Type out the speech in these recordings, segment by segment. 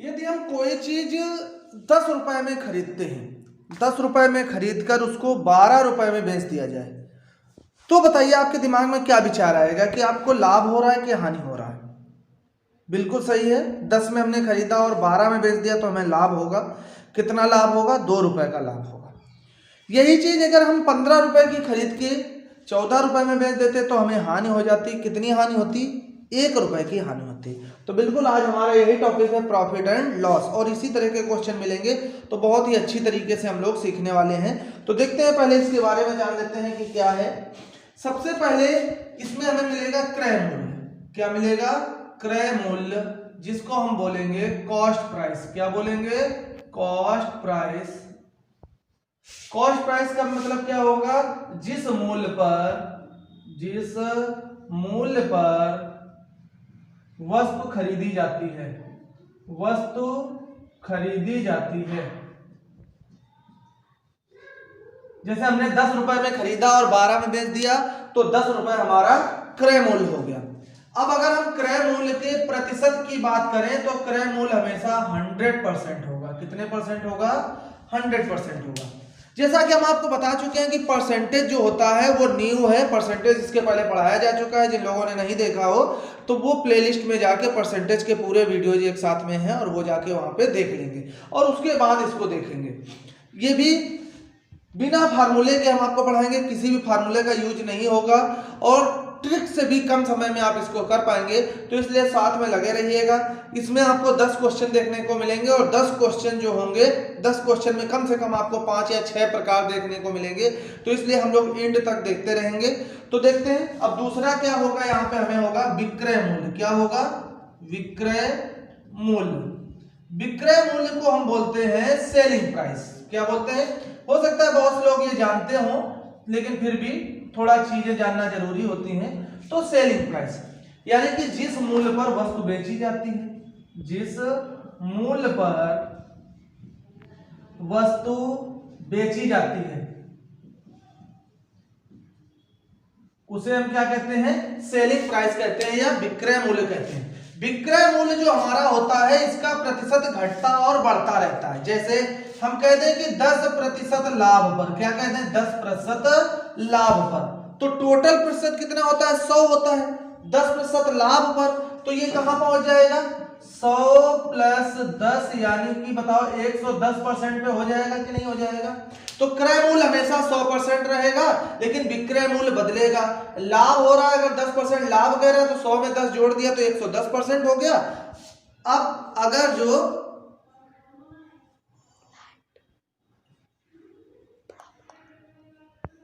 यदि हम कोई चीज 10 रुपए में खरीदते हैं, 10 रुपए में खरीद कर उसको 12 रुपए में बेच दिया जाए, तो बताइए आपके दिमाग में क्या विचार आएगा कि आपको लाभ हो रहा है कि हानि हो रहा है? बिल्कुल सही है, 10 में हमने खरीदा और 12 में बेच दिया तो हमें लाभ होगा। कितना लाभ होगा? 2 रुपए का लाभ होगा। यही चीज अगर हम 15 रुपए की खरीद के 14 रुपए में बेच देते तो हमें हानि हो जाती। कितनी हानि होती? 1 रुपए की हानि होती। तो बिल्कुल आज हमारा यही टॉपिक है, प्रॉफिट एंड लॉस, और इसी तरह के क्वेश्चन मिलेंगे तो बहुत ही अच्छी तरीके से हम लोग सीखने वाले हैं। तो देखते हैं, पहले इसके बारे में जान लेते हैं कि क्या है। सबसे पहले इसमें हमें मिलेगा क्रय मूल्य। क्या मिलेगा? क्रय मूल्य, जिसको हम बोलेंगे कॉस्ट प्राइस। क्या बोलेंगे? Cost price. कॉस्ट प्राइस का मतलब क्या होगा? जिस मूल्य पर वस्तु खरीदी जाती है, वस्तु खरीदी जाती है। जैसे हमने 10 रुपए में खरीदा और 12 में बेच दिया तो 10 रुपए हमारा क्रय मूल्य हो गया। अब अगर हम क्रय मूल्य के प्रतिशत की बात करें तो क्रय मूल्य हमेशा 100% होगा। कितने परसेंट होगा? 100% होगा। जैसा कि हम आपको बता चुके हैं कि परसेंटेज जो होता है वो न्यू है। परसेंटेज इसके पहले पढ़ाया जा चुका है, जिन लोगों ने नहीं देखा हो तो वो प्लेलिस्ट में जाके परसेंटेज के पूरे वीडियोज एक साथ में हैं और वो जाके वहां पे देख लेंगे और उसके बाद इसको देखेंगे। ये भी बिना फार्मूले के हम आपको पढ़ाएंगे, किसी भी फार्मूले का यूज नहीं होगा और ट्रिक से भी कम समय में आप इसको कर पाएंगे, तो इसलिए साथ में लगे रहिएगा। इसमें आपको 10 क्वेश्चन देखने को मिलेंगे और 10 क्वेश्चन जो होंगे, 10 क्वेश्चन में कम से कम आपको 5 या 6 प्रकार देखने को मिलेंगे, तो इसलिए हम लोग एंड तक देखते रहेंगे। तो देखते हैं अब दूसरा क्या होगा। यहाँ पे हमें होगा विक्रय मूल्य। क्या होगा? विक्रय मूल्य। विक्रय मूल्य को हम बोलते हैं सेलिंग प्राइस। क्या बोलते हैं? हो सकता है बहुत से लोग ये जानते हो, लेकिन फिर भी थोड़ा चीजें जानना जरूरी होती हैं। तो सेलिंग प्राइस यानी कि जिस मूल्य पर वस्तु बेची जाती है, जिस मूल्य पर वस्तु बेची जाती है उसे हम क्या कहते हैं? सेलिंग प्राइस कहते हैं या विक्रय मूल्य कहते हैं। विक्रय मूल्य जो हमारा होता है इसका प्रतिशत घटता और बढ़ता रहता है। जैसे हम कहते हैं कि 10% लाभ पर, क्या कहते हैं? 10% लाभ पर, तो टोटल प्रतिशत कितना होता है? 100 होता है। 10% लाभ पर, तो ये कहां पहुंच जाएगा? 100 प्लस 10 यानी कि बताओ 110% पे हो जाएगा कि नहीं हो जाएगा? तो क्रय मूल्य हमेशा 100% रहेगा, लेकिन विक्रय मूल्य बदलेगा। लाभ हो रहा है, अगर 10% लाभ कह रहा है तो 100 में 10 जोड़ दिया तो 110% हो गया। अब अगर जो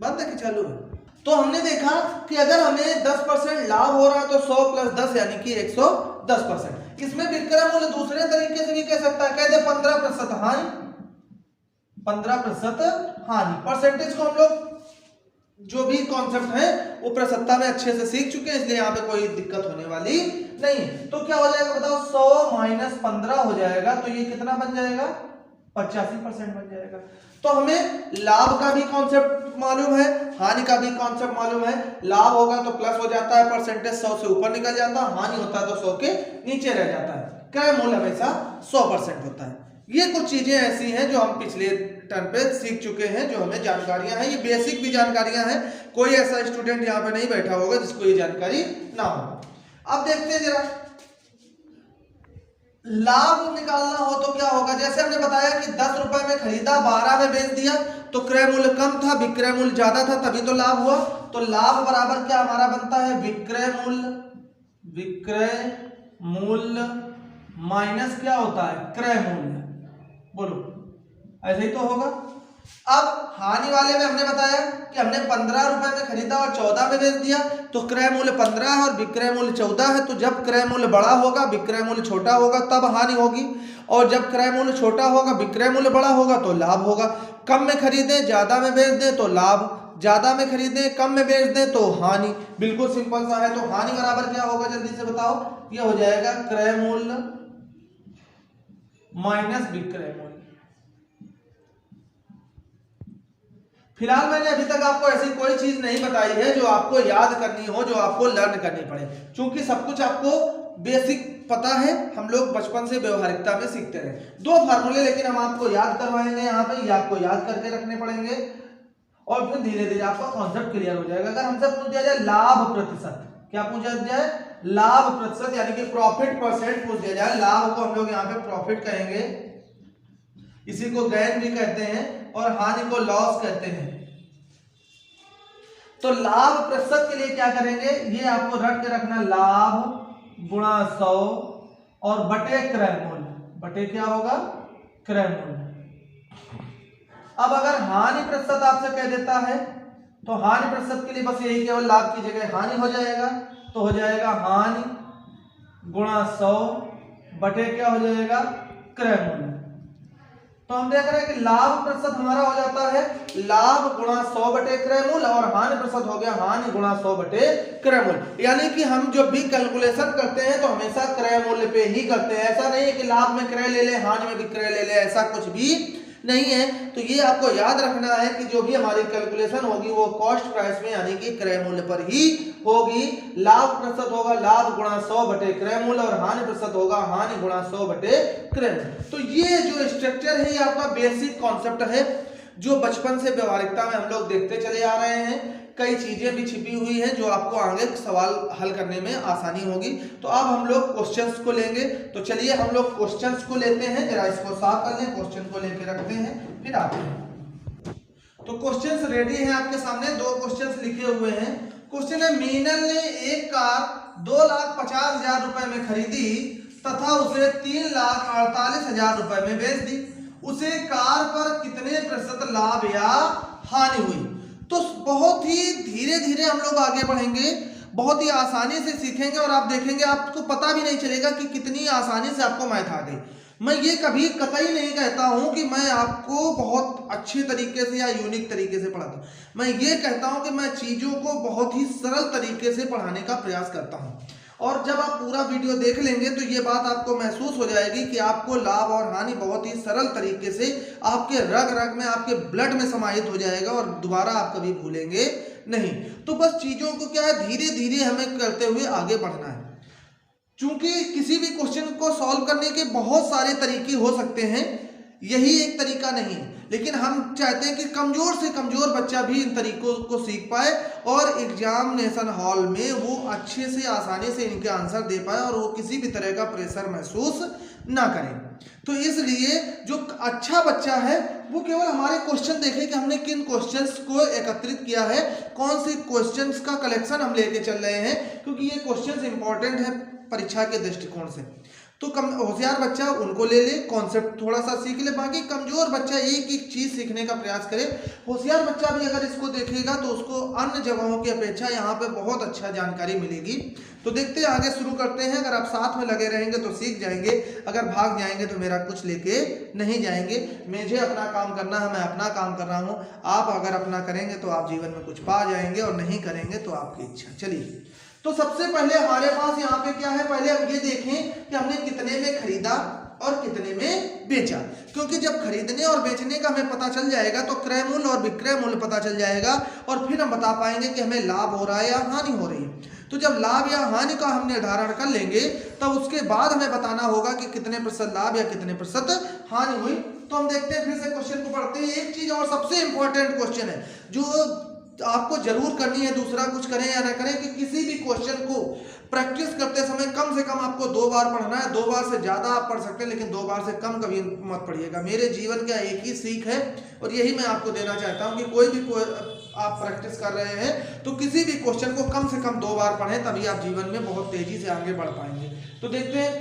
बंद है कि चालू है, तो हमने देखा कि अगर हमें 10% लाभ हो रहा है तो 100 प्लस 10 यानी कि 110%। इसमें विक्रय मूल्य दूसरे तरीके से भी कह सकता है, कहते 15% हानि, 15% हानि। परसेंटेज को हम लोग जो भी कॉन्सेप्ट है वो प्रसत्ता में अच्छे से सीख चुके हैं, इसलिए यहाँ पे कोई दिक्कत होने वाली नहीं। तो क्या हो जाएगा बताओ? 100 माइनस 15 हो जाएगा, तो ये कितना बन जाएगा? 85% बन जाएगा। तो हमें लाभ का भी कॉन्सेप्ट मालूम है, हानि का भी कॉन्सेप्ट मालूम है। लाभ होगा तो प्लस हो जाता है, परसेंटेज 100 से ऊपर निकल जाता है, हानि होता है तो 100 के नीचे रह जाता है। क्रय मूल्य हमेशा 100% होता है। ये कुछ चीजें ऐसी हैं जो हम पिछले टर्म पे सीख चुके हैं, जो हमें जानकारियां हैं। ये बेसिक भी जानकारियां हैं, कोई ऐसा स्टूडेंट यहाँ पे नहीं बैठा होगा जिसको ये जानकारी ना हो। अब देखते हैं जरा, लाभ निकालना हो तो क्या होगा। जैसे हमने बताया कि 10 रुपए में खरीदा, 12 में बेच दिया, तो क्रय मूल्य कम था, विक्रय मूल्य ज्यादा था, तभी तो लाभ हुआ। तो लाभ बराबर क्या हमारा बनता है? विक्रय मूल्य। विक्रय मूल्य माइनस क्या होता है? क्रय मूल्य। बोलो, ऐसे ही तो होगा। अब हानि वाले में हमने बताया कि हमने 15 रुपए में खरीदा और 14 में बेच दिया, तो क्रय मूल्य 15 है और विक्रय मूल्य 14 है। तो जब क्रय मूल्य बड़ा होगा, विक्रय मूल्य छोटा होगा, तब हानि होगी, और जब क्रय मूल्य छोटा होगा, विक्रय मूल्य बड़ा होगा तो लाभ होगा। कम में खरीदें, ज्यादा में बेच दें तो लाभ, ज्यादा में खरीदें, कम में बेच दें तो हानि। बिल्कुल सिंपल सा है। तो हानि बराबर क्या होगा, जल्दी से बताओ? ये हो जाएगा क्रय मूल्य माइनस विक्रय मूल्य। फिलहाल मैंने अभी तक आपको ऐसी कोई चीज नहीं बताई है जो आपको याद करनी हो, जो आपको लर्न करनी पड़े, क्योंकि सब कुछ आपको बेसिक पता है, हम लोग बचपन से व्यवहारिकता में सीखते रहे। दो फार्मूले लेकिन हम आपको याद करवाएंगे यहाँ पे, ये आपको याद करके रखने पड़ेंगे और फिर धीरे धीरे आपका कॉन्सेप्ट क्लियर हो जाएगा। अगर हमसे पूछ दिया जाए लाभ प्रतिशत, क्या पूछा जाए, लाभ प्रतिशत यानी कि प्रॉफिट परसेंट पूछ दिया जाए, लाभ को हम लोग यहाँ पे प्रॉफिट कहेंगे, इसी को गेन भी कहते हैं और हानि को लॉस कहते हैं। तो लाभ प्रतिशत के लिए क्या करेंगे, ये आपको रट के रखना, लाभ गुणा 100 और बटे क्रय मूल्य, बटे क्या होगा, क्रय मूल्य। अब अगर हानि प्रतिशत आपसे कह देता है तो हानि प्रतिशत के लिए बस यही केवल लाभ की जगह हानि हो जाएगा, तो हो जाएगा हानि गुणा 100 बटे क्या हो जाएगा, क्रय मूल्य। तो हम देख रहे हैं कि लाभ प्रतिशत हमारा हो जाता है लाभ गुणा 100 बटे क्रय मूल्य और हानि प्रतिशत हो गया हानि गुणा 100 बटे क्रय मूल्य। यानी कि हम जब भी कैलकुलेशन करते हैं तो हमेशा क्रय मूल्य पे ही करते हैं। ऐसा नहीं है कि लाभ में क्रय ले ले, हानि में भी क्रय ले ले, ऐसा कुछ भी नहीं है। तो ये आपको याद रखना है कि जो भी हमारी कैलकुलेशन होगी वो कॉस्ट प्राइस में यानी कि क्रय मूल्य पर ही होगी। लाभ प्रतिशत होगा लाभ गुणा 100 बटे क्रय मूल्य और हानि प्रतिशत होगा हानि गुणा 100 बटे क्रय मूल्य। तो ये जो स्ट्रक्चर है ये आपका बेसिक कॉन्सेप्ट है जो बचपन से व्यवहारिकता में हम लोग देखते चले आ रहे हैं। कई चीजें भी छिपी हुई हैं जो आपको आगे सवाल हल करने में आसानी होगी। तो अब हम लोग क्वेश्चंस को लेंगे। तो चलिए हम लोग क्वेश्चंस को लेते हैं, जरा इसको साफ कर लें, क्वेश्चन को लेके रखते हैं फिर आते हैं। तो क्वेश्चंस रेडी हैं आपके सामने, दो क्वेश्चंस लिखे हुए हैं। क्वेश्चन है, मीनल ने एक कार 2,50,000 रुपए में खरीदी तथा उसे 3,48,000 रुपए में बेच दी। उसे कार पर कितने प्रतिशत लाभ या हानि हुई। तो बहुत ही धीरे धीरे हम लोग आगे बढ़ेंगे, बहुत ही आसानी से सीखेंगे और आप देखेंगे आपको पता भी नहीं चलेगा कि कितनी आसानी से आपको मैथ आ गई। मैं ये कभी कतई नहीं कहता हूं कि मैं आपको बहुत अच्छे तरीके से या यूनिक तरीके से पढ़ाता हूं। मैं ये कहता हूं कि मैं चीजों को बहुत ही सरल तरीके से पढ़ाने का प्रयास करता हूं। और जब आप पूरा वीडियो देख लेंगे तो ये बात आपको महसूस हो जाएगी कि आपको लाभ और हानि बहुत ही सरल तरीके से आपके रग रग में, आपके ब्लड में समाहित हो जाएगा और दोबारा आप कभी भूलेंगे नहीं। तो बस चीजों को क्या है, धीरे धीरे हमें करते हुए आगे बढ़ना है। चूंकि किसी भी क्वेश्चन को सॉल्व करने के बहुत सारे तरीके हो सकते हैं, यही एक तरीका नहीं है, लेकिन हम चाहते हैं कि कमजोर से कमजोर बच्चा भी इन तरीकों को सीख पाए और एग्जामिनेशन हॉल में वो अच्छे से आसानी से इनके आंसर दे पाए और वो किसी भी तरह का प्रेशर महसूस ना करें। तो इसलिए जो अच्छा बच्चा है वो केवल हमारे क्वेश्चन देखे कि हमने किन क्वेश्चंस को एकत्रित किया है, कौन से क्वेश्चंस का कलेक्शन हम लेके चल रहे हैं, क्योंकि ये क्वेश्चंस इंपॉर्टेंट है परीक्षा के दृष्टिकोण से। तो होशियार बच्चा उनको ले ले, कॉन्सेप्ट थोड़ा सा सीख ले, बाकी कमजोर बच्चा एक एक चीज सीखने का प्रयास करे। होशियार बच्चा भी अगर इसको देखेगा तो उसको अन्य जगहों की अपेक्षा यहाँ पे बहुत अच्छा जानकारी मिलेगी। तो देखते हैं, आगे शुरू करते हैं। अगर आप साथ में लगे रहेंगे तो सीख जाएंगे, अगर भाग जाएंगे तो मेरा कुछ लेके नहीं जाएंगे। मुझे अपना काम करना है, मैं अपना काम कर रहा हूँ। आप अगर अपना करेंगे तो आप जीवन में कुछ पा जाएंगे और नहीं करेंगे तो आपकी इच्छा। चलिए, तो सबसे पहले हमारे पास यहाँ पे क्या है, पहले हम ये देखें कि हमने कितने में खरीदा और कितने में बेचा। क्योंकि जब खरीदने और बेचने का हमें पता चल जाएगा तो क्रय मूल्य और विक्रय मूल्य पता चल जाएगा और फिर हम बता पाएंगे कि हमें लाभ हो रहा है या हानि हो रही है। तो जब लाभ या हानि का हम निर्धारण कर लेंगे तब उसके बाद हमें बताना होगा कि कितने प्रतिशत लाभ या कितने प्रतिशत हानि हुई। तो हम देखते हैं, फिर से क्वेश्चन को पढ़ते हैं। एक चीज और सबसे इंपॉर्टेंट क्वेश्चन है जो आपको जरूर करनी है, दूसरा कुछ करें या ना करें, कि किसी भी क्वेश्चन को प्रैक्टिस करते समय कम से कम आपको 2 बार पढ़ना है। 2 बार से ज्यादा आप पढ़ सकते हैं लेकिन 2 बार से कम कभी मत पढ़िएगा। मेरे जीवन का एक ही सीख है और यही मैं आपको देना चाहता हूं कि कोई भी आप प्रैक्टिस कर रहे हैं तो किसी भी क्वेश्चन को कम से कम 2 बार पढ़ें, तभी आप जीवन में बहुत तेजी से आगे बढ़ पाएंगे। तो देखते हैं,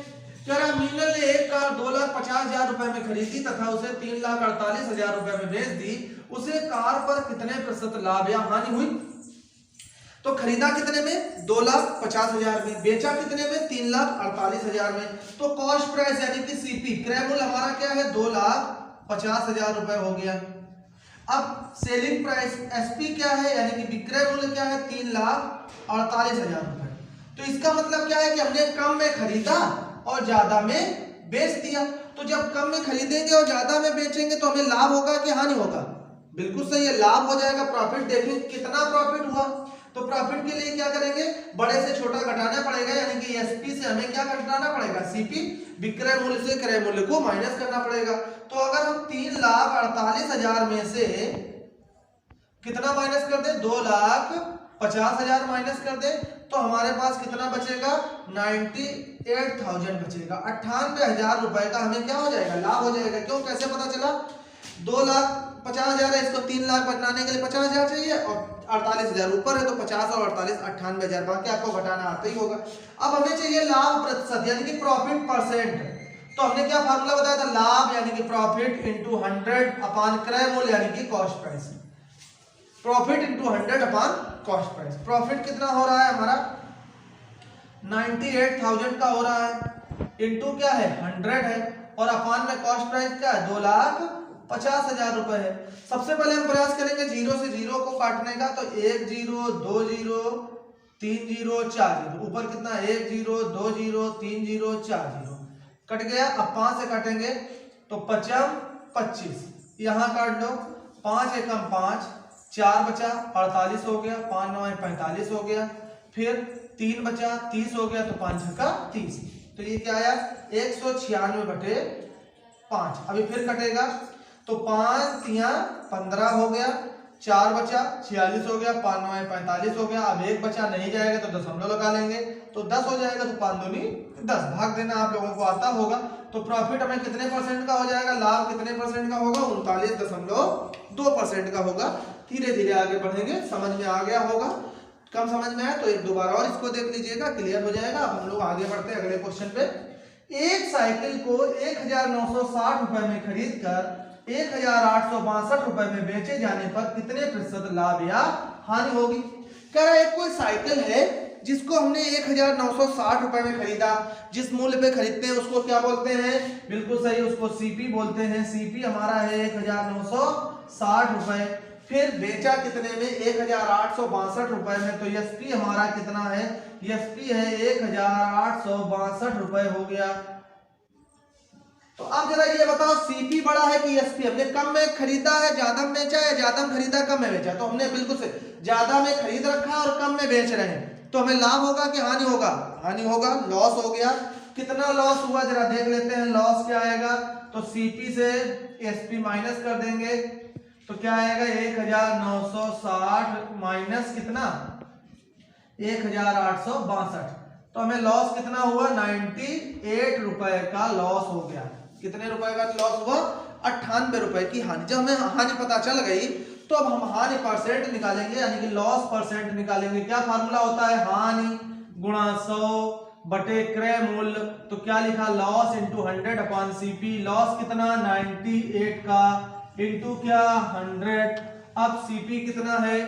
मीनल ने एक कार 2,50,000 रुपए में खरीदी तथा उसे 3,48,000 रुपए में बेच दी। उसे कार पर कितने प्रतिशत लाभ या हानि हुई। तो खरीदा कितने में, 2,50,000 में, बेचा कितने में, 3,48,000 में। तो कॉस्ट प्राइस यानी कि सीपी, क्रय मूल्य हमारा क्या है, 2,50,000 रुपए हो गया। अब सेलिंग प्राइस एसपी क्या है, यानी कि विक्रय मूल्य क्या है, 3,48,000 रुपए। तो इसका मतलब क्या है कि हमने कम में खरीदा और ज्यादा में बेच दिया। तो जब कम में खरीदेंगे और ज्यादा में बेचेंगे तो हमें लाभ होगा कि हानि होगा। बिल्कुल सही है, लाभ हो जाएगा, प्रॉफिट। देखें कितना प्रॉफिट हुआ, तो प्रॉफिट के लिए क्या करेंगे, बड़े से छोटा घटाना पड़ेगा, यानी कि एसपी से हमें क्या घटाना पड़ेगा, सीपी, विक्रय मूल्य से क्रय मूल्य को माइनस करना पड़ेगा। तो अगर हम 3,48,000 में से कितना माइनस कर दे, 2,50,000 माइनस कर दे, तो हमारे पास कितना बचेगा, 98,000 बचेगा। 98,000 रुपए का हमें क्या हो जाएगा, लाभ हो जाएगा। क्यों, कैसे पता चला, 2,50,000 है, इसको 3 लाख बनाने के लिए 50,000 चाहिए और 48,000 ऊपर है, तो 50 और 48 98,000, बाकी आपको घटाना आता ही होगा। अब हमें चाहिए लाभ प्रतिशत, यानी कि प्रॉफिट परसेंट। तो हमने क्या फार्मूला बताया था, लाभ यानी कि प्रॉफिट इंटू 100 अपान क्रय मूल्य यानी कि कॉस्ट प्राइस। प्रॉफिट इंटू 100 अपान कॉस्ट प्राइस। प्रॉफिट कितना हो रहा है हमारा, 98,000 का हो रहा है, इंटू क्या है 100 है, और अपान में कॉस्ट प्राइस क्या है, 2,50,000 रुपए है। सबसे पहले हम प्रयास करेंगे जीरो से जीरो को काटने का, तो 1 0 2 0 3 0 4 0, ऊपर कितना 1 0 2 0 3 0 4 0 कट गया। अब 5 से काटेंगे तो 5 25, यहाँ काट लो, 5 एकम 5, 4 बचा 48 हो गया, 5 9 45 हो गया, फिर 3 बचा 30 हो गया, तो 5 छक्का 30, तो ये क्या आया 196/5। अभी फिर कटेगा तो 5 3 15 हो गया, 4 बचा 46 हो गया, 5 9 45 हो गया। अब 1 बचा, नहीं जाएगा तो दशमलव लगा लेंगे, तो 10 हो जाएगा, तो 5 दूनी 10, भाग देना आप लोगों को आता होगा। तो प्रॉफिट हमें कितने परसेंट का हो जाएगा, लाभ कितने परसेंट का होगा, 39.2% का होगा। धीरे धीरे आगे बढ़ेंगे, समझ में आ गया होगा। कम समझ में आया तो एक दोबारा और इसको देख लीजिएगा, क्लियर हो जाएगा। अब हम लोग आगे बढ़ते हैं अगले क्वेश्चन पे। एक साइकिल को 1,960 रुपए में खरीद कर 1,862 रुपए में बेचे जाने पर कितने प्रतिशत लाभ या हानि होगी। कह रहा है कोई साइकिल है जिसको हमने 1,960 रुपए में खरीदा, जिस मूल्य पे खरीदते हैं उसको क्या बोलते हैं, बिल्कुल सही, उसको सीपी बोलते हैं। सीपी हमारा है 1,960 रुपए, फिर बेचा कितने में 1,862 रुपए में, तो एसपी हमारा कितना है, एसपी है 1,862 रुपए हो गया। तो अब जरा ये बताओ सीपी बड़ा है कि एसपी, हमने कम में खरीदा है, ज्यादा में बेचा है, ज्यादा में खरीदा कम में बेचा, तो हमने बिल्कुल से ज्यादा में खरीद रखा और कम में बेच रहे हैं, तो हमें लाभ होगा कि हानि होगा, हानि होगा, लॉस हो गया। कितना लॉस हुआ जरा देख लेते हैं, लॉस क्या आएगा, तो सीपी से एसपी माइनस कर देंगे, तो क्या आएगा 1,960 माइनस कितना 1,862, तो हमें लॉस कितना हुआ 98 रुपए का लॉस हो गया। कितने रुपए का लॉस हुआ, 98 रुपए की हानि। जब हमें हानि पता चल गई तो अब हम हानि परसेंट निकालेंगे, यानी कि लॉस परसेंट निकालेंगे। क्या फार्मूला होता है, हानि गुणा 100 बटे क्रय मूल्य, तो क्या लिखा loss into 100 upon CP. Loss कितना 98 का इंटू क्या 100। अब सीपी कितना है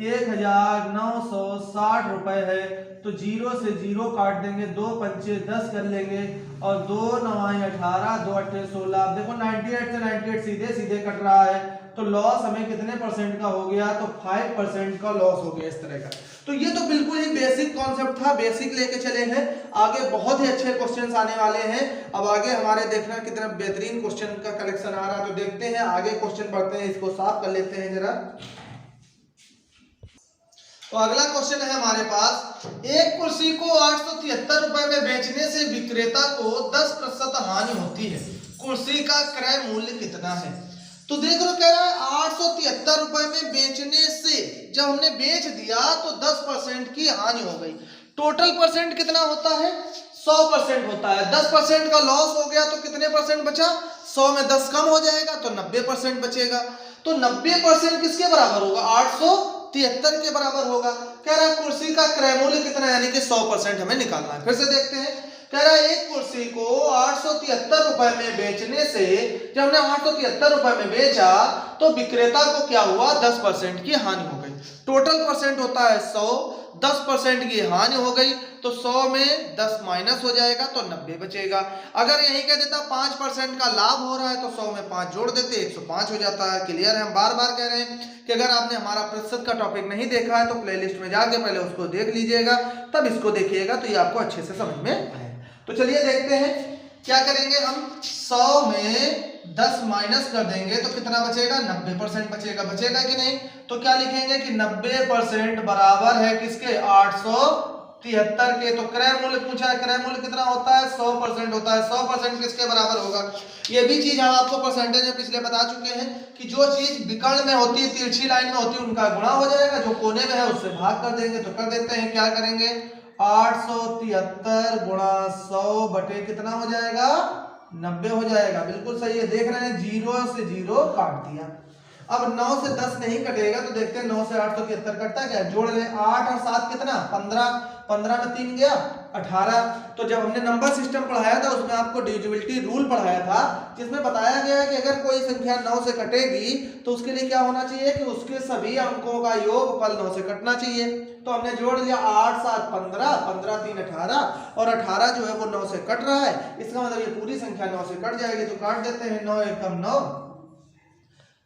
1,960 रुपए है, तो 0 से 0 काट देंगे, 2 पंचे 10 कर लेंगे, और 2 9 18 2 8 16। अब देखो 98 से 98 सीधे सीधे कट रहा है, तो लॉस हमें कितने परसेंट का हो गया, तो 5% का लॉस हो गया इस तरह का। तो ये तो बिल्कुल ही बेसिक कॉन्सेप्ट था, बेसिक लेके चले हैं। आगे बहुत ही अच्छे क्वेश्चंस आने वाले हैं। अब आगे हमारे देखना कितना बेहतरीन क्वेश्चन का कलेक्शन आ रहा है, तो देखते हैं आगे क्वेश्चन पढ़ते हैं, इसको साफ कर लेते हैं जरा। तो अगला क्वेश्चन है हमारे पास, एक कुर्सी को 873 रुपए में बेचने से विक्रेता को 10% हानि होती है, कुर्सी का क्रय मूल्य कितना है। तो देख लो कह रहा है 873 रुपए में बेचने से, जब हमने बेच दिया तो 10% की हानि हो गई। टोटल परसेंट कितना होता है 100% होता है। 10% का लॉस हो गया तो कितने परसेंट बचा, 100 में 10 कम हो जाएगा तो 90% बचेगा। तो 90% किसके बराबर होगा, 873 के बराबर होगा। कह रहा है कुर्सी का क्रय मूल्य कितना, यानी कि 100% हमें निकालना है। फिर से देखते हैं, कह रहा है एक कुर्सी को 873 रुपए में बेचने से, जब हमने 873 रुपए में बेचा तो विक्रेता को क्या हुआ 10% की हानि हो गई। टोटल परसेंट होता है 100, 10% की हानि हो गई तो 100 में 10 माइनस हो जाएगा तो 90 बचेगा। अगर यही कह देता 5% का लाभ हो रहा है तो 100 में 5 जोड़ देते 105 हो जाता है। क्लियर है, हम बार बार कह रहे हैं कि अगर आपने हमारा प्रतिशत का टॉपिक नहीं देखा है तो प्लेलिस्ट में जाके पहले उसको देख लीजिएगा, तब इसको देखिएगा तो ये आपको अच्छे से समझ में आएगा। तो चलिए देखते हैं, क्या करेंगे हम 100 में 10 माइनस कर देंगे तो कितना बचेगा 90% बचेगा। बचेगा कि नहीं? तो क्या लिखेंगे कि 90% बराबर है किसके 873 के। तो क्रय मूल्य पूछा है, क्रय मूल्य कितना होता है 100% होता है। 100% किसके बराबर होगा? ये भी चीज हम आपको परसेंटेज में पिछले बता चुके हैं कि जो चीज विकर्ण में होती है, तिरछी लाइन में होती है, उनका गुणा हो जाएगा, जो कोने में है उससे भाग कर देंगे। तो कर देते हैं, क्या करेंगे 873 गुणा 100 बटे कितना हो जाएगा 90 हो जाएगा। बिल्कुल सही है, देख रहे हैं 0 से 0 काट दिया। अब 9 से 10 नहीं कटेगा तो देखते हैं 9 से 873 कटता है क्या? जोड़ लें 8 और 7 कितना 15, 15 में 3 गया 18। तो जब हमने नंबर सिस्टम पढ़ाया था उसमें आपको डिविजिबिलिटी रूल पढ़ाया था, जिसमें बताया गया है कि अगर कोई संख्या 9 से कटेगी तो उसके लिए क्या होना चाहिए कि उसके सभी अंकों का योगफल 9 से कटना चाहिए। तो हमने जोड़ लिया 8 7 15, 15 3 18 और 18 जो है वो 9 से कट रहा है। इसका मतलब ये पूरी संख्या 9 से कट जाएगी। तो काट देते हैं, 9 एकम 9,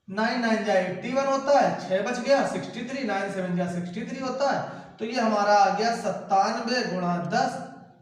9 9 जा 81 होता है, 6 बच गया 63, 9 7 जा 63 होता है। तो ये हमारा आ गया 97 गुणा 10,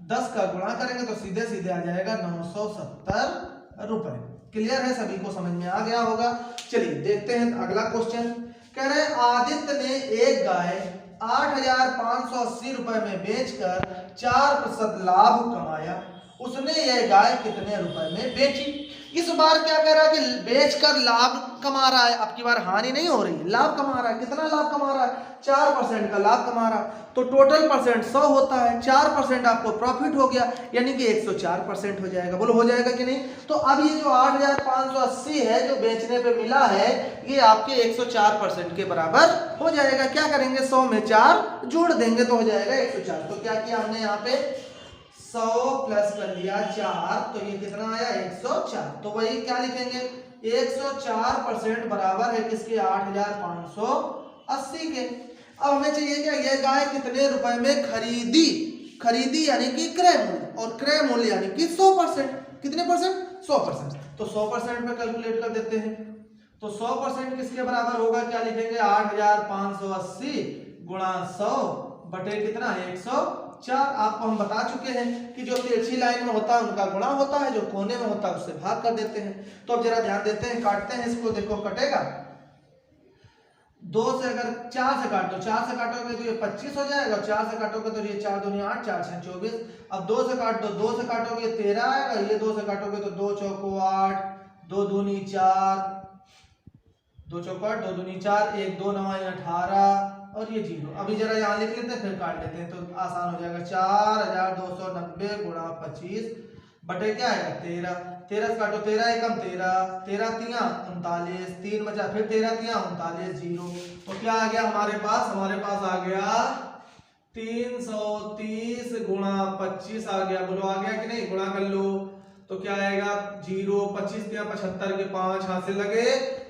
10 का गुणा करेंगे तो सीधे सीधे आ जाएगा 970 रुपए। क्लियर है, सभी को समझ में आ गया होगा। चलिए देखते हैं अगला क्वेश्चन। कह रहे हैं आदित्य ने एक गाय 8,580 रुपए में बेचकर 4% लाभ कमाया। उसने यह गाय कितने रुपए में बेची? इस बार क्या कह रहा है कि बेचकर लाभ कमा रहा है। अब की बार हानि नहीं हो रही, लाभ कमा रहा है। कितना लाभ कमा रहा है? 4% का लाभ कमा रहा है। तो टोटल परसेंट 100 होता है, 4% आपको प्रॉफिट हो गया, यानी कि 104% हो जाएगा। बोलो हो जाएगा कि नहीं? तो अब ये जो 8,580 है जो बेचने पे मिला है, ये आपके 104% के बराबर हो जाएगा। क्या करेंगे 100 में 4 जोड़ देंगे तो हो जाएगा 104। तो क्या किया हमने यहाँ पे 100 प्लस कर लिया 4, तो ये कितना आया 104। तो वही क्या लिखेंगे 104% बराबर है किसके 8,580 के। अब हमें चाहिए क्या यह गाय कितने रुपए में खरीदी? खरीदी यानी कि क्रय मूल्य, और क्रय मूल्य यानी कि 100%। कितने परसेंट? 100%। तो 100% में कैलकुलेट कर देते हैं। तो 100% किसके बराबर होगा? क्या लिखेंगे 8,580 गुणा 100 बटे कितना 104। आपको हम बता चुके हैं कि जो तिरछी लाइन में होता है उनका गुणा होता है, जो कोने में होता है उससे भाग कर देते हैं। तो अब जरा ध्यान देते हैं, काटते हैं इसको। देखो कटेगा 2 से, अगर 4 से काटो, 4 से काटोगे तो ये 25 हो जाएगा, 4 से काटोगे तो ये 4 दूनी 8, 4 6 24। अब 2 से काट दो, 2 से काटोगे 13 आएगा, ये 2 से काटोगे तो 2 चौको 8, 2 दूनी 4, 2 चौकट 2 दूनी 4, 1 2 9 18 और ये 0। अभी जरा यहाँ लिख लेते हैं फिर काट लेते हैं तो आसान हो जाएगा। 4,290 गुणा 25 बटे क्या आएगा 13। 13 से काटो, 13 एकम 13, 13 तिया 39, 3 बचा, फिर 13 तिया 39, 0। तो क्या आ गया हमारे पास? हमारे पास आ गया 330 गुणा 25 आ गया। बोलो आ गया कि नहीं? गुणा कर लो तो क्या आएगा 0, 25 तिया 75 के 5 हाथ से लगे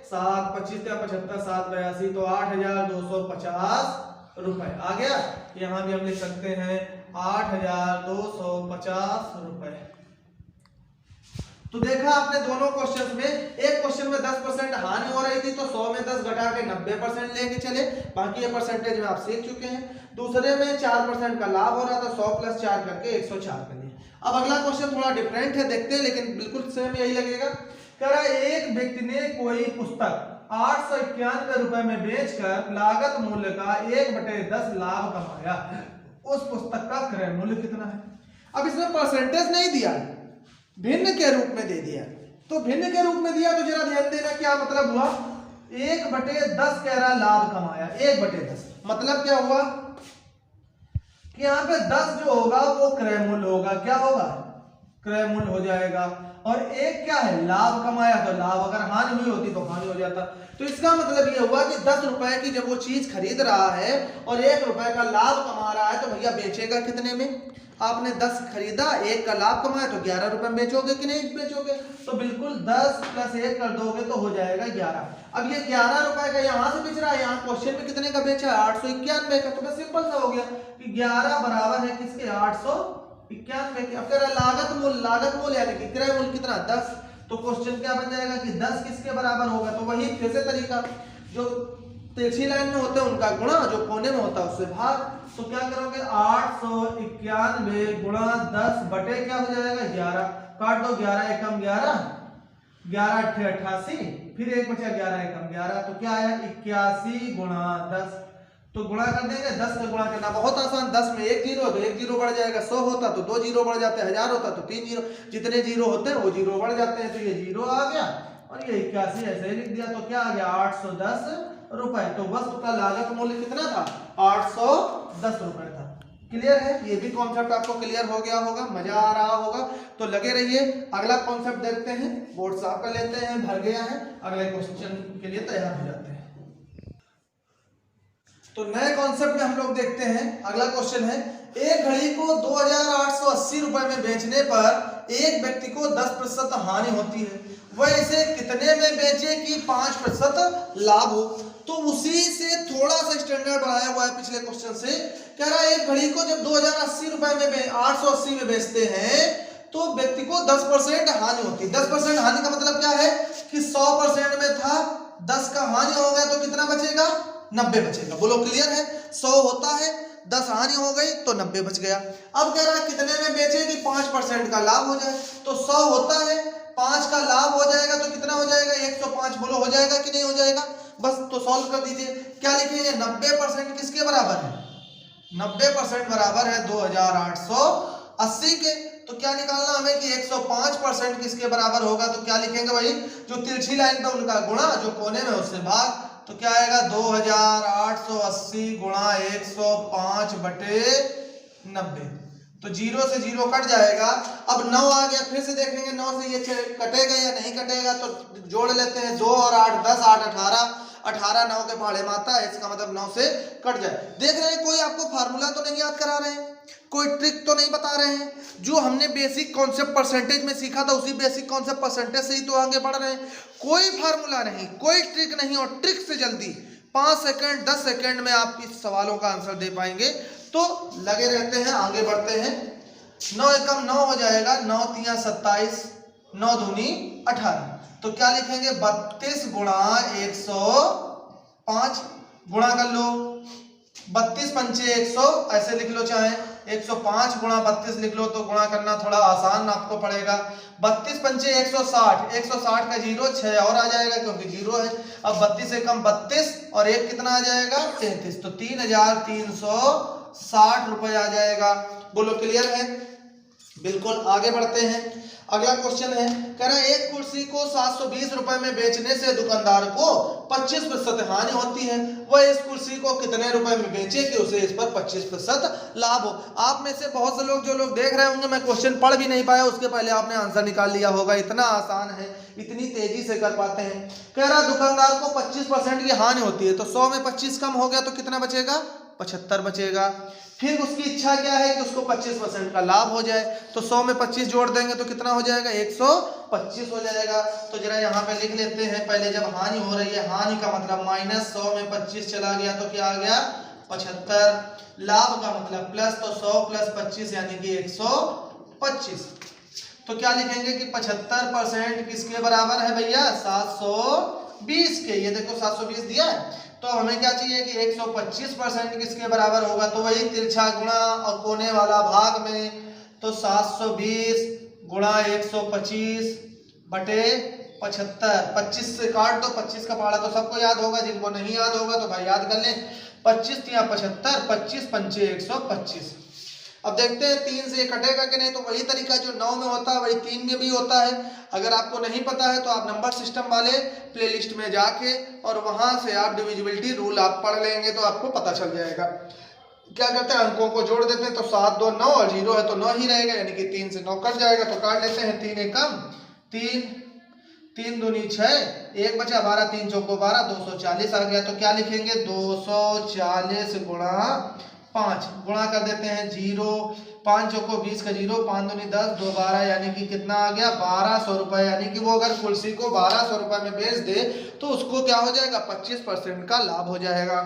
7, 25 तिया 75, 7 82, तो 8,250 रुपए आ गया। यहाँ भी हम लिख सकते हैं 8,250 रुपए। तो देखा आपने दोनों क्वेश्चंस में, एक क्वेश्चन में 10% हानि हो रही थी तो 100 में 10 घटा के 90% लेके चले, बाकी ये परसेंटेज में आप सीख चुके हैं। दूसरे में 4% का लाभ हो रहा था, 100 प्लस 4 करके 104 कर लिए। अब अगला क्वेश्चन थोड़ा डिफरेंट है, देखते हैं, लेकिन बिल्कुल सेम यही लगेगा। कह रहा है एक व्यक्ति ने कोई पुस्तक 891 रुपए में बेचकर लागत मूल्य का 1/10 लाभ कमाया। उस पुस्तक का क्रय मूल्य कितना है? अब इसमें परसेंटेज नहीं दिया, भिन्न के रूप में दे दिया। तो भिन्न के रूप में दिया तो जरा ध्यान देना क्या मतलब हुआ। 1/10 कह रहा लाभ कमाया, 1/10 मतलब क्या हुआ कि यहाँ पे 10 जो होगा वो क्रय मूल्य होगा। क्या होगा? क्रय मूल्य हो जाएगा। और एक क्या है? लाभ कमाया। तो लाभ अगर हानि हुई होती तो हानि हो जाता। तो इसका मतलब ये हुआ कि 10 रुपए की जब वो चीज खरीद रहा है और 1 रुपए का लाभ कमा रहा है तो भैया बेचेगा कितने में? आपने 10 खरीदा, 1 का लाभ कमाया तो 11 रुपए में बेचोगे कि नहीं बेचोगे? तो बिल्कुल 10 प्लस 1 कर दोगे तो हो जाएगा 11। अब ये 11 रुपए का यहाँ से बेच रहा है, यहाँ क्वेश्चन में कितने का बेचा है 891 का। तो बस सिंपल सा हो गया कि 11 बराबर है किसके 891 के। अब कह रहा लागत मूल्य यानी कि क्रय मूल्य कितना 10। तो क्वेश्चन क्या बन जाएगा कि 10 किसके बराबर होगा? तो वही फिर से तरीका, जो तिरछी लाइन में होते हैं उनका गुणा, जो कोने में होता है उससे भाग। तो क्या करोगे 891 गुणा 10 बटे क्या हो जाएगा 11। काट दो, 11 एकम 11, 11 अट्ठे 88, फिर एक बचा 11 एकम 11, तो क्या आया 81 गुणा 10। तो गुणा कर देंगे, 10 में गुणा करना बहुत आसान, 10 में एक जीरो तो एक जीरो बढ़ जाएगा, 100 होता तो 2 जीरो बढ़ जाते हैं, 1000 होता तो 3 जीरो, जितने जीरो होते हैं वो जीरो बढ़ जाते हैं। तो ये जीरो आ गया और ये 81 ऐसे ही लिख दिया। तो क्या आ गया 810 रुपए। तो वस्तु का लागत मूल्य कितना था 810 रुपए था। क्लियर है, ये भी कॉन्सेप्ट आपको क्लियर हो गया होगा, मजा आ रहा होगा। तो लगे रहिए, अगला कॉन्सेप्ट देखते हैं, बोर्ड साफ कर लेते हैं, भर गया है, अगले क्वेश्चन के लिए तैयार हो जाते हैं। तो नए कॉन्सेप्ट में हम लोग देखते हैं, अगला क्वेश्चन है, एक घड़ी को 2880 रुपए में बेचने पर एक व्यक्ति को 10% हानि होती है, वह इसे कितने में बेचे कि 5% लाभ हो। तो उसी से थोड़ा सा स्टैंडर्ड बढ़ाया हुआ है पिछले क्वेश्चन से। कह रहा है एक घड़ी को जब 2080 रुपए में 880 में बेचते हैं तो व्यक्ति को 10% हानि होती है। 10% हानि का मतलब क्या है कि 100% में था, 10 का हानि हो गया तो कितना बचेगा 90 बचेगा। बोलो क्लियर है, 100 होता है, 10 हानि हो गई तो 90 बच गया। अब कह रहा है कितने में बेचे कि 5% का लाभ हो जाए। तो 100 होता है, 5 का लाभ हो जाएगा तो कितना हो जाएगा 105। बोलो हो जाएगा कि नहीं हो जाएगा। बस तो सॉल्व कर दीजिए। क्या लिखेंगे 90% किसके बराबर है 90% बराबर है 2880 के। तो क्या निकालना हमें कि 105% किसके बराबर होगा। तो क्या लिखेंगे भाई, जो तिरछी लाइन पे उनका गुणा, जो कोने में उससे भाग। तो क्या आएगा 2880 गुणा 105 बटे 90। तो जीरो से जीरो कट जाएगा। अब 9 आ गया, फिर से देखेंगे 9 से ये कटेगा या नहीं कटेगा। तो जोड़ लेते हैं 2 और 8 10, 8 18, 18 9 के पहाड़े माता है, इसका मतलब 9 से कट जाए। देख रहे हैं कोई आपको फार्मूला तो नहीं याद करा रहे हैं, कोई ट्रिक तो नहीं बता रहे हैं। जो हमने बेसिक कॉन्सेप्ट परसेंटेज में सीखा था उसी बेसिक कॉन्सेप्ट परसेंटेज से ही तो आगे बढ़ रहे हैं। कोई फार्मूला नहीं, कोई ट्रिक नहीं, और ट्रिक से जल्दी 5 सेकंड 10 सेकंड में आप इस सवालों का आंसर दे पाएंगे। तो लगे रहते हैं, आगे बढ़ते हैं। 9 एकम 9 हो जाएगा, 9 तिया 27, 9 दूनी 18। तो क्या लिखेंगे 32 गुणा 105, गुणा कर लो 32 पंचे 100, ऐसे लिख लो, चाहे 105 गुणा 32 लिख लो, तो गुणा करना थोड़ा आसान आपको पड़ेगा। 32 पंचे 160, 160 का जीरो 6 और आ जाएगा क्योंकि जीरो है। अब 32 से कम 32 और एक कितना आ जाएगा 33, तो 3360 रुपए आ जाएगा। बोलो क्लियर है, बिल्कुल। आगे बढ़ते हैं, अगला क्वेश्चन है, कह रहा है एक कुर्सी को 720 रुपए में बेचने से दुकानदार को 25% हानि होती है, वह इस कुर्सी को कितने रुपए में बेचे कि उसे इस पर 25% लाभ हो। आप में से बहुत से लोग जो लोग देख रहे होंगे, मैं क्वेश्चन पढ़ भी नहीं पाया, उसके पहले आपने आंसर निकाल लिया होगा। इतना आसान है, इतनी तेजी से कर पाते हैं। कह रहा दुकानदार को 25% की हानि होती है, तो 100 में 25 कम हो गया तो कितना बचेगा 75 बचेगा। फिर उसकी इच्छा क्या है कि उसको 25% का लाभ हो जाए, तो 100 में 25 जोड़ देंगे तो कितना हो जाएगा 125 हो जाएगा। तो जरा यहाँ पे लिख लेते हैं, पहले जब हानि हो रही है, हानि का मतलब माइनस, 100 में 25 चला गया तो क्या आ गया 75, लाभ का मतलब प्लस, तो 100 प्लस 25 यानी कि 125। तो क्या लिखेंगे कि 75% किसके बराबर है भैया 720 के। ये देखो 720 दिया है, तो हमें क्या चाहिए कि 125% किसके बराबर होगा। तो वही तिरछा गुणा और कोने वाला भाग में, तो 720 गुणा 125 बटे 75। 25 से काट दो, 25 का पहाड़ा तो सबको याद होगा, जिनको नहीं याद होगा तो भाई याद कर लें। 25 या 75, 25 पंचे 125। अब देखते हैं 3 से कटेगा कि नहीं। तो वही तरीका जो 9 में होता है वही 3 में भी होता है। अगर आपको नहीं पता है तो आप नंबर सिस्टम वाले प्लेलिस्ट में जाके और वहां से आप डिविजिबिलिटी रूल आप पढ़ लेंगे तो आपको पता चल जाएगा। क्या करते हैं, अंकों को जोड़ देते हैं, तो 7 2 9 और 0 है तो 9 ही रहेगा, यानी कि 3 से 9 कट जाएगा। तो काट लेते हैं, 3 एकम 3, 3 दूनी 6, 1 बचा 12, 3 चौको 12, 240 आ गया। तो क्या लिखेंगे 240 गुणा 5, गुणा कर देते हैं 0, 5 चौको 20 का 0, 5 दूनी 10, 2 12, यानी कि कितना आ गया 1200 रुपए। यानी कि वो अगर कुर्सी को 1200 रुपए में बेच दे तो उसको क्या हो जाएगा 25% का लाभ हो जाएगा।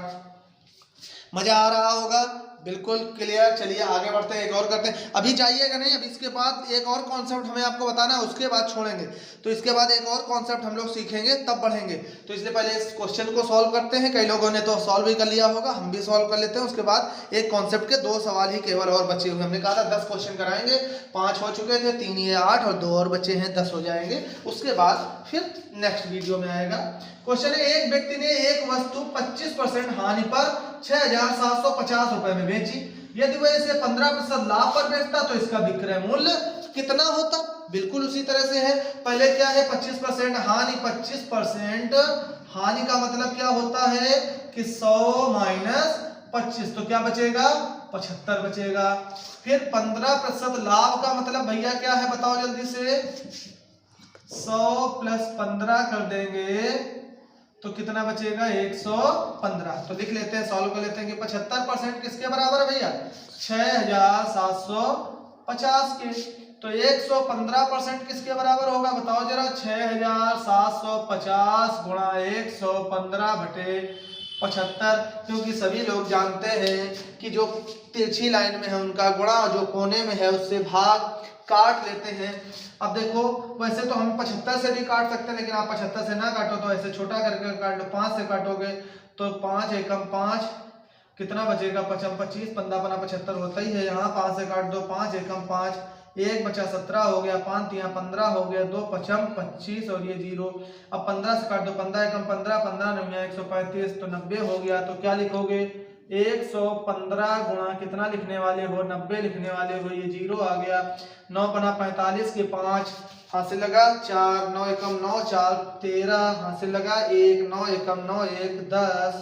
मजा आ रहा होगा, बिल्कुल क्लियर। चलिए आगे बढ़ते हैं, एक और करते हैं। अभी जाइएगा नहीं, अभी इसके बाद एक और कॉन्सेप्ट हमें आपको बताना है, उसके बाद छोड़ेंगे। तो इसके बाद एक और कॉन्सेप्ट हम लोग सीखेंगे, तब बढ़ेंगे। तो इसलिए पहले इस क्वेश्चन को सॉल्व करते हैं। कई लोगों ने तो सॉल्व भी कर लिया होगा, हम भी सॉल्व कर लेते हैं। उसके बाद एक कॉन्सेप्ट के 2 सवाल ही केवल और बचे हुए। हमने कहा था 10 क्वेश्चन कराएंगे, 5 हो चुके थे, 3 ये 8 और 2 और बचे हैं, 10 हो जाएंगे। उसके बाद फिर नेक्स्ट वीडियो में आएगा। क्वेश्चन है, एक व्यक्ति ने एक वस्तु 25% हानि पर 6,750 रुपए में बेची। यदि वह इसे 15% लाभ पर बेचता तो इसका विक्रय मूल्य कितना होता? बिल्कुल उसी तरह से है। पहले क्या है, 25% हानि। 25% हानि का मतलब क्या होता है कि 100 माइनस 25, तो क्या बचेगा? 75 बचेगा। फिर 15% लाभ का मतलब भैया क्या है, बताओ जल्दी से। 100 प्लस 15 कर देंगे तो कितना बचेगा? 115। तो लिख लेते हैं, सॉल्व कर लेते हैं कि 75% किसके बराबर है भैया? 6,750 के। तो 115% किसके बराबर होगा, बताओ जरा? 6,750 गुणा 115 बटे 75। क्योंकि सभी लोग जानते हैं कि जो तिरछी लाइन में है उनका गुणा, जो कोने में है उससे भाग काट लेते हैं। अब देखो, वैसे तो हम 75 से भी काट सकते हैं, लेकिन आप 75 से ना काटो तो ऐसे छोटा करके काट लो। 5 से काटोगे तो 5 एकम 5, कितना बचेगा? 25, 15 75 होता ही है। यहाँ 5 से काट दो, 5 एकम 5, 1 बचा 17 हो गया, 5 तिया 15 हो गया, 2 पचम 25 और ये 0। अब 15 से काट दो, 15 एकम 15, 15 9 135, तो 90 हो गया। तो क्या लिखोगे? 115 गुणा कितना लिखने वाले हो? 90 लिखने वाले हो। ये 0 आ गया। 9 बना 45 के 5 हासिल लगा 4, 9 एकम 9, 4 13 हासिल लगा 1, 9 एकम 9 1 10।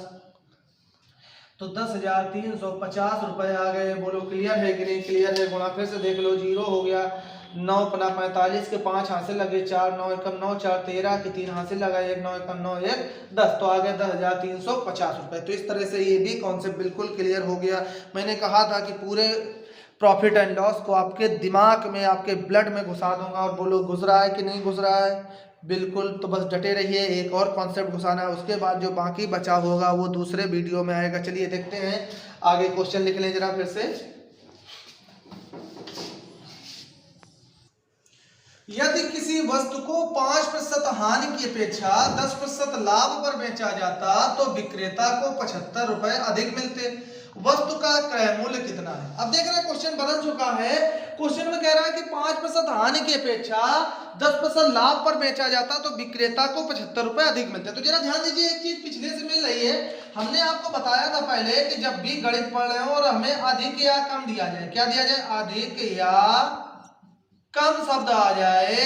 तो 10,350 रुपए आ गए। बोलो क्लियर है कि नहीं? क्लियर है। गुणा फिर से देख लो, 0 हो गया। 9 बना 45 के 5 हासिल लगे 4, 9 एकम 9, 4 13 के 3 हासिल लगा 1, 9 एकम 9 1 10। तो आ गया 10,350 रुपए। तो इस तरह से ये भी कॉन्सेप्ट बिल्कुल क्लियर हो गया। मैंने कहा था कि पूरे प्रॉफिट एंड लॉस को आपके दिमाग में, आपके ब्लड में घुसा दूंगा। और बोलो घुस रहा है कि नहीं घुस रहा है? बिल्कुल। तो बस डटे रहिए, एक और कॉन्सेप्ट घुसाना है। उसके बाद जो बाकी बचा होगा वो दूसरे वीडियो में आएगा। चलिए देखते हैं आगे क्वेश्चन लिख लें जरा फिर से। यदि किसी वस्तु को 5% हानि की अपेक्षा 10% लाभ पर बेचा जाता तो विक्रेता को 75 रुपए अधिक मिलते। वस्तु का क्रय मूल्य कितना है? अब देख रहे हैं क्वेश्चन बदल चुका है। क्वेश्चन में कह रहा है कि 5% हानि की अपेक्षा 10% लाभ पर बेचा जाता तो विक्रेता को 75 रुपए अधिक मिलते। तो जरा ध्यान दीजिए, एक चीज पिछले से मिल रही है। हमने आपको बताया था पहले कि जब भी गणित पढ़ रहे हो और हमें अधिक या कम दिया जाए, क्या दिया जाए? अधिक या कम शब्द आ जाए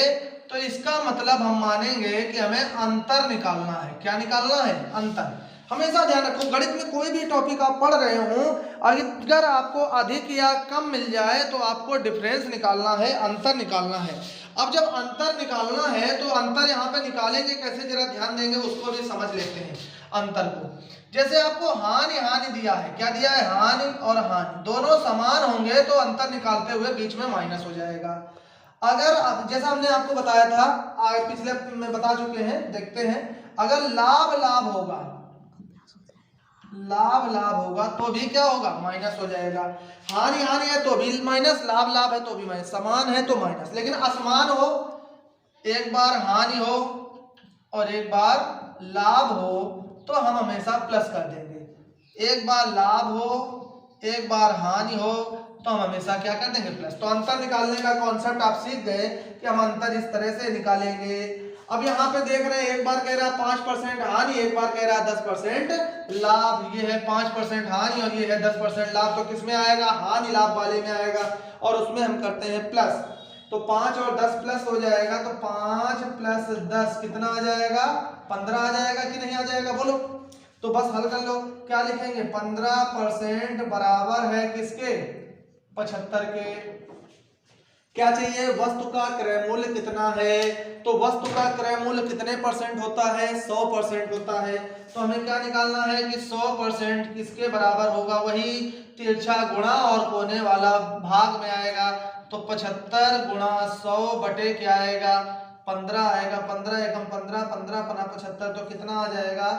तो इसका मतलब हम मानेंगे कि हमें अंतर निकालना है। क्या निकालना है? अंतर। हमेशा ध्यान रखो, गणित में कोई भी टॉपिक आप पढ़ रहे हो, अगर आपको अधिक या कम मिल जाए तो आपको डिफरेंस निकालना है, अंतर निकालना है। अब जब अंतर निकालना है तो अंतर यहाँ पे निकालेंगे कैसे, जरा ध्यान देंगे, उसको भी समझ लेते हैं अंतर को। जैसे आपको हानि हानि दिया है, क्या दिया है? हानि और हानि दोनों समान होंगे तो अंतर निकालते हुए बीच में माइनस हो जाएगा। अगर जैसा हमने आपको बताया था, पिछले में बता चुके हैं, देखते हैं। अगर लाभ लाभ होगा, लाभ लाभ होगा तो भी क्या होगा? माइनस हो जाएगा। हानि हानि है तो भी माइनस, लाभ लाभ है तो भी माइनस, समान है तो माइनस। लेकिन असमान हो, एक बार हानि हो और एक बार लाभ हो तो हम हमेशा प्लस कर देंगे। एक बार लाभ हो, एक बार हानि हो तो हम हमेशा क्या कर देंगे? प्लस। तो अंतर निकालने का कॉन्सेप्ट आप सीख गए कि हम अंतर इस तरह से निकालेंगे। अब यहाँ पे देख रहे हैं, एक बार कह रहा है 5% हानि, एक बार कह रहा है 10% लाभ। ये है 5% हानि और ये है 10% लाभ। तो किसमें आएगा? हानि लाभ वाले में आएगा। और उसमें हम करते हैं प्लस। तो 5 और 10 प्लस हो जाएगा, तो 5 प्लस 10 कितना आ जाएगा? 15 आ जाएगा कि नहीं आ जाएगा? बोलो। तो बस हल कर लो। क्या लिखेंगे? 15% बराबर है किसके? 75 के। क्या चाहिए? वस्तु का क्रय मूल्य कितना है? तो वस्तु का क्रय मूल्य कितने परसेंट होता है? 100% होता है। तो हमें क्या निकालना है कि 100% किसके बराबर होगा? वही तिरछा गुणा और कोने वाला भाग में आएगा। तो 75 गुणा 100 बटे क्या आएगा? 15 आएगा। 15 एकम 15, 15 पना 75, तो कितना आ जाएगा?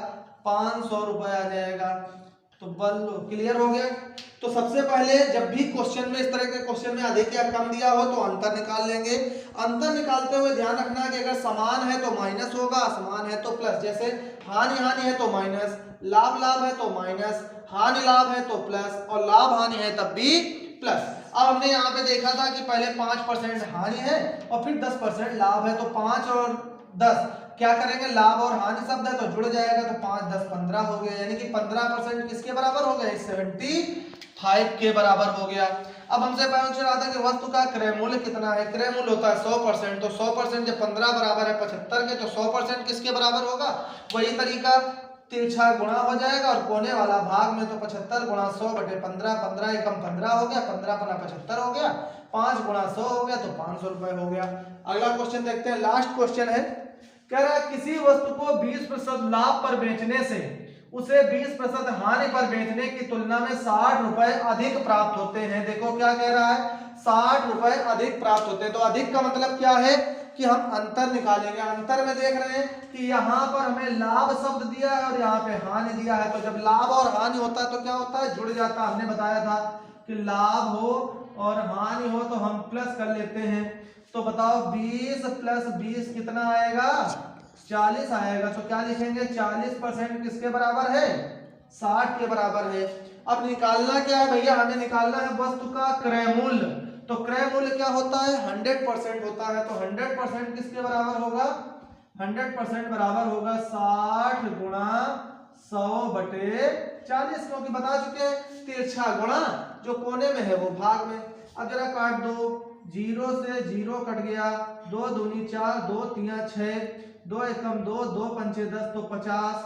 500 रुपए आ जाएगा। तो क्लियर हो गया। तो सबसे पहले जब भी क्वेश्चन में इस तरह के क्वेश्चन में अधिक या कम दिया हो तो अंतर निकाल लेंगे। अंतर निकालते हुए ध्यान रखना कि अगर समान है तो माइनस होगा, असमान है तो प्लस। जैसे हानि हानि है तो माइनस, लाभ लाभ है तो माइनस, हानि लाभ है तो प्लस, और लाभ हानि है तब भी प्लस। अब हमने यहाँ पे देखा था कि पहले 5% हानि है और फिर 10% लाभ है, तो 5 और 10 क्या करेंगे, लाभ और हानि शब्द है तो जुड़ जाएगा, तो 5 10 15 हो गया, यानी कि 15% किसके बराबर हो गया, 75 के बराबर हो गया। अब हमसे पूछ रहा था कि वस्तु का क्रय मूल्य कितना है। क्रय मूल्य होता है 100%, तो 100% जब 15 बराबर है 75 के, तो 100% किसके बराबर होगा, वही तरीका तिरछा गुणा हो जाएगा और कोने वाला भाग में, तो 75 गुणा 100 बटे 15, 15 एकम 15 हो गया, 15 पना 75 हो गया, 5 गुणा 100 हो गया, तो 500 रुपए हो गया। अगला क्वेश्चन देखते हैं, लास्ट क्वेश्चन है, कह रहा है किसी वस्तु को 20% लाभ पर बेचने से उसे 20% हानि पर बेचने की तुलना में 60 रुपए अधिक प्राप्त होते हैं। देखो क्या कह रहा है, 60 रुपए अधिक प्राप्त होते हैं। तो अधिक का मतलब क्या है कि हम अंतर निकालेंगे। अंतर में देख रहे हैं कि यहाँ पर हमें लाभ शब्द दिया है और यहाँ पे हानि दिया है, तो जब लाभ और हानि होता है तो क्या होता है, जुड़ जाता है। हमने बताया था कि लाभ हो और हानि हो तो हम प्लस कर लेते हैं। तो बताओ 20 प्लस 20 कितना आएगा, 40 आएगा। तो क्या लिखेंगे, 40% किसके बराबर है, 60 के बराबर है। अब निकालना क्या है भैया, हमें निकालना है वस्तु का क्रय मूल्य। तो क्रय मूल्य क्या होता है, 100% होता है। तो 100% किसके बराबर होगा, 100% बराबर होगा 60 गुणा 100 बटे 40, क्योंकि बता चुके हैं तिरछा गुणा जो कोने में है वो भाग में। अब जरा काट दो, 0 से 0 कट गया, 2 दूनी 4, 2 तिया 6, 2 एकम 2, 2 पंचे 10, तो 50।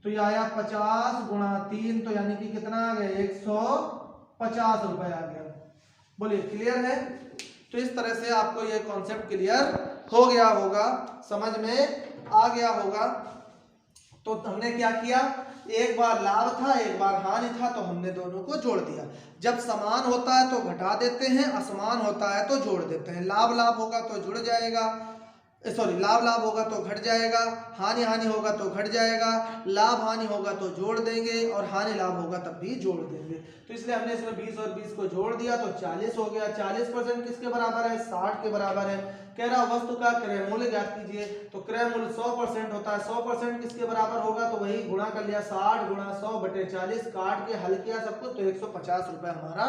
तो ये आया 50 गुणा 3, तो यानी कि कितना आ गया, 150 रुपए आ गया। बोलिए क्लियर है। तो इस तरह से आपको ये कॉन्सेप्ट क्लियर हो गया होगा, समझ में आ गया होगा। तो हमने क्या किया, एक बार लाभ था एक बार हानि था, तो हमने दोनों को जोड़ दिया। जब समान होता है तो घटा देते हैं, असमान होता है तो जोड़ देते हैं। लाभ लाभ होगा तो जुड़ जाएगा, सॉरी लाभ लाभ होगा तो घट जाएगा, हानि हानि होगा तो घट जाएगा, लाभ हानि होगा तो जोड़ देंगे, और हानि लाभ होगा तब भी जोड़ देंगे। तो इसलिए हमने इसमें 20 और 20 को जोड़ दिया तो 40 हो गया। 40% किसके बराबर है, 60 के बराबर है। कह रहा वस्तु का क्रय मूल्य ज्ञात कीजिए। तो क्रय मूल्य 100% होता है, 100% किसके बराबर होगा, तो वही गुणा कर लिया, 60 गुणा 100 बटे 40, काट के हल किया सब कुछ, तो 150 रुपए हमारा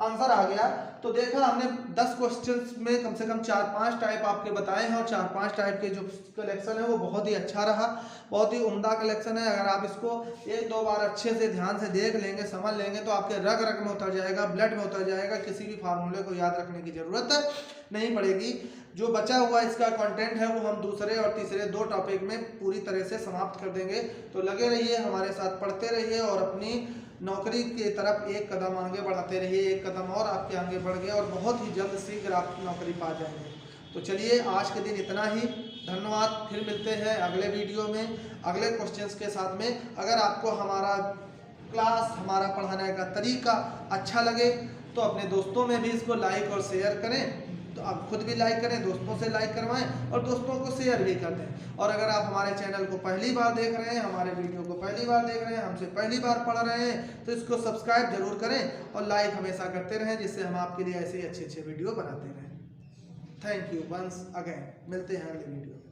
आंसर आ गया। तो देखा हमने 10 क्वेश्चंस में कम से कम 4-5 टाइप आपके बताए हैं, और 4-5 टाइप के जो कलेक्शन है वो बहुत ही अच्छा रहा, बहुत ही उम्दा कलेक्शन है। अगर आप इसको 1-2 बार अच्छे से ध्यान से देख लेंगे, समझ लेंगे, तो आपके रग रग में उतर जाएगा, ब्लड में उतर जाएगा, किसी भी फार्मूले को याद रखने की जरूरत नहीं पड़ेगी। जो बचा हुआ इसका कंटेंट है वो हम दूसरे और तीसरे 2 टॉपिक में पूरी तरह से समाप्त कर देंगे। तो लगे रहिए हमारे साथ, पढ़ते रहिए और अपनी नौकरी की तरफ एक कदम आगे बढ़ाते रहिए। एक कदम और आपके आगे बढ़ गया और बहुत ही जल्द शीघ्र आप नौकरी पा जाएंगे। तो चलिए आज के दिन इतना ही, धन्यवाद। फिर मिलते हैं अगले वीडियो में अगले क्वेश्चंस के साथ में। अगर आपको हमारा क्लास, हमारा पढ़ाने का तरीका अच्छा लगे तो अपने दोस्तों में भी इसको लाइक और शेयर करें। तो आप खुद भी लाइक करें, दोस्तों से लाइक करवाएं और दोस्तों को शेयर भी कर दें। और अगर आप हमारे चैनल को पहली बार देख रहे हैं, हमारे वीडियो को पहली बार देख रहे हैं, हमसे पहली बार पढ़ रहे हैं, तो इसको सब्सक्राइब जरूर करें और लाइक हमेशा करते रहें, जिससे हम आपके लिए ऐसे ही अच्छे अच्छे वीडियो बनाते रहें। थैंक यू वंस अगेन, मिलते हैं अगले वीडियो में।